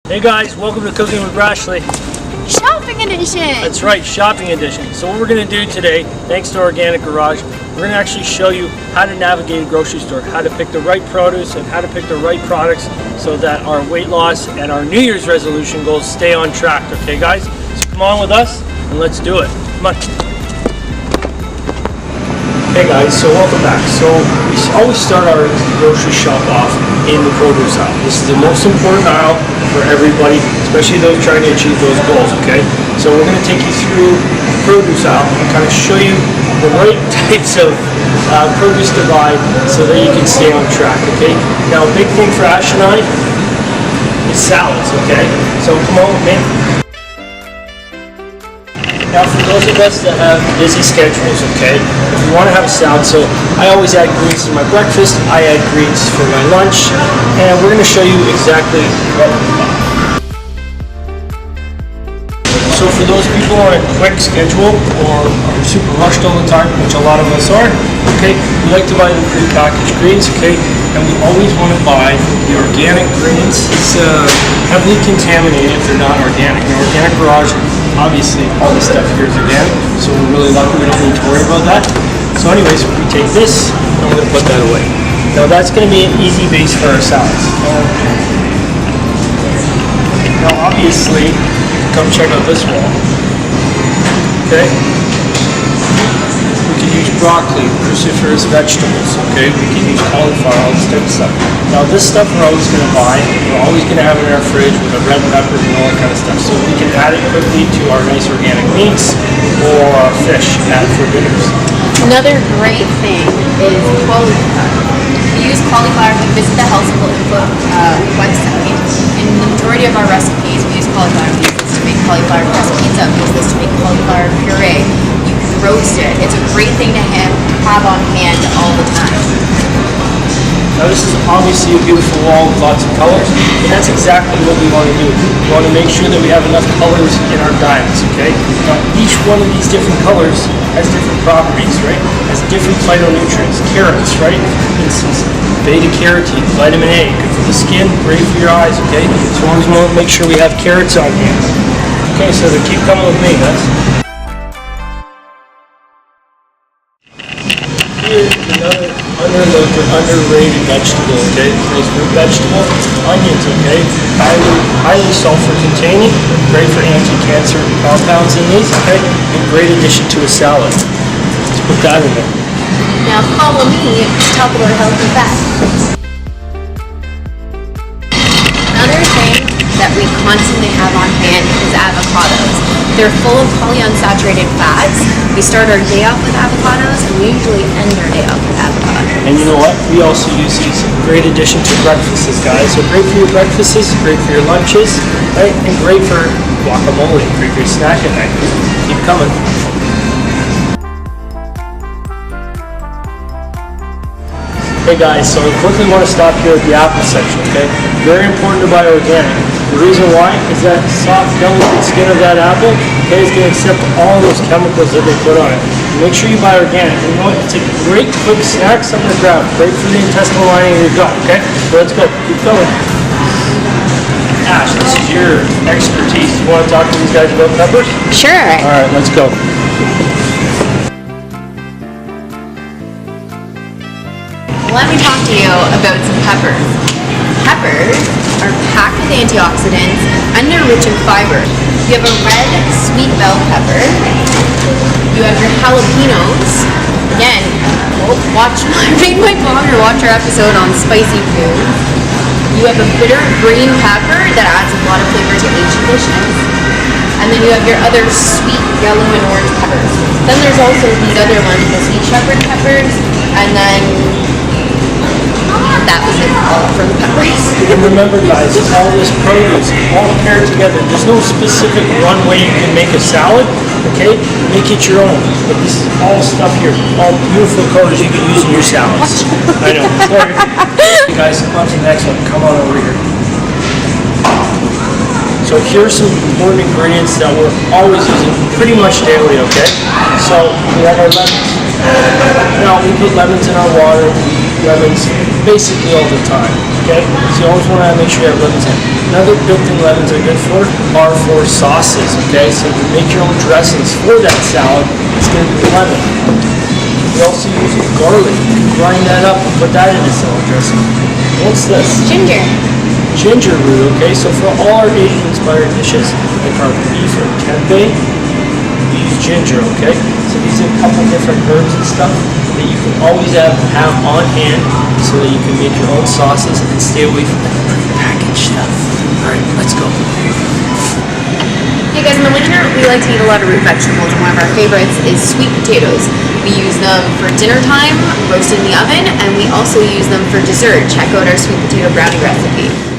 Hey guys, welcome to Cooking with Brashey. Shopping edition! That's right, shopping edition. So what we're going to do today, thanks to Organic Garage, we're going to actually show you how to navigate a grocery store, how to pick the right produce and how to pick the right products so that our weight loss and our New Year's resolution goals stay on track. Okay guys? So come on with us and let's do it. Come on. Hey guys, so welcome back. So we always start our grocery shop off in the produce aisle. This is the most important aisle for everybody, especially those trying to achieve those goals, okay? So we're going to take you through the produce aisle and kind of show you the right types of produce to buy so that you can stay on track, okay? Now a big thing for Ash and I is salads, okay? So come on with me. Now for those of us that have busy schedules, okay, if you want to have a salad, so I always add greens to my breakfast, I add greens for my lunch, and we're going to show you exactly what we buy. So for those people on a quick schedule or are super rushed all the time, which a lot of us are, okay, we like to buy the prepackaged greens, okay, and we always want to buy the organic greens. It's heavily contaminated if they're not organic. Now, Organic Garage, obviously all this stuff here is organic, so we're really lucky we don't need to worry about that. So anyways, we take this and we're going to put that away. Now that's going to be an easy base for our salads. Now obviously, come check out this wall. Okay? We can use broccoli, cruciferous vegetables, okay? We can use cauliflower, all this type of stuff. Now this stuff we're always going to buy, we're always going to have in our fridge with the red peppers and all that kind of stuff. So we can add it quickly to our nice organic meats or our fish, add it for dinners. Another great thing is cauliflower. We use cauliflower. If you visit the Health School Info website, in the majority of our recipes, we use cauliflower. We use this to make cauliflower crust pizza. We use this to make cauliflower puree. You can roast it. It's a great thing to have on hand all the time. Now this is obviously a beautiful wall with lots of colors, and that's exactly what we want to do. We want to make sure that we have enough colors in our diets, okay? Now each one of these different colors has different properties, right? Has different phytonutrients. Carrots, right? For instance, beta-carotene, vitamin A, good for the skin, great for your eyes, okay? So we always want to make sure we have carrots on hand. Okay, so then keep coming with me, guys. Here's another underlooked or underrated vegetable, okay? Nice root vegetable. Onions, okay? Highly sulfur containing, great for anti-cancer compounds in these, okay? And great addition to a salad. Let's put that in there. Now follow me to talk about healthy fat. Another thing that we constantly have on hand is avocados. They're full of polyunsaturated fats. We start our day off with avocados, and we usually end our day off with avocados. And you know what? We also use these great addition to breakfasts, guys. So great for your breakfasts, great for your lunches, right? And great for guacamole, great for your snack at night. Keep coming. Hey guys, so I quickly want to stop here at the apple section, okay? Very important to buy organic. The reason why is that soft, delicate skin of that apple, okay, is going to accept all those chemicals that they put on it. Make sure you buy organic. You know what? It's a great quick snack, something to grab. Great for the intestinal lining of your gut, okay? So let's go. Keep going. Ash, this is your expertise. You want to talk to these guys about peppers? Sure. All right, let's go. Let me talk to you about some peppers. Peppers are packed with antioxidants and they're rich in fiber. You have a red sweet bell pepper. You have your jalapenos. Again, make my mom or watch our episode on spicy food. You have a bitter green pepper that adds a lot of flavor to Asian dishes. And then you have your other sweet yellow and orange peppers. Then there's also these other ones, the sweet shepherd peppers, and then that was it all for the peppers. And remember guys, all this produce, all paired together. There's no specific one way you can make a salad, okay? Make it your own. But this is all stuff here, all beautiful colors you can use in your salads. I know. Hey guys, on to the next one. Come on over here. So here's some important ingredients that we're always using pretty much daily, okay? So we have our lemons. Now we put lemons in our water. lemons basically all the time, okay? So you always want to make sure you have lemons in. Another good thing lemons are good for are for sauces, okay? So if you make your own dressings for that salad, it's going to be lemon. We also use garlic. You can grind that up and put that in a salad dressing. What's this? Ginger. Ginger root, okay? So for all our Asian-inspired dishes, like our beef or tempeh, we use ginger, okay? So these are a couple different herbs and stuff that you can always have on hand so that you can make your own sauces and stay away from the prepackaged stuff. Alright, let's go. Hey guys, in the winter we like to eat a lot of root vegetables, and one of our favorites is sweet potatoes. We use them for dinner time, roasted in the oven, and we also use them for dessert. Check out our sweet potato brownie recipe.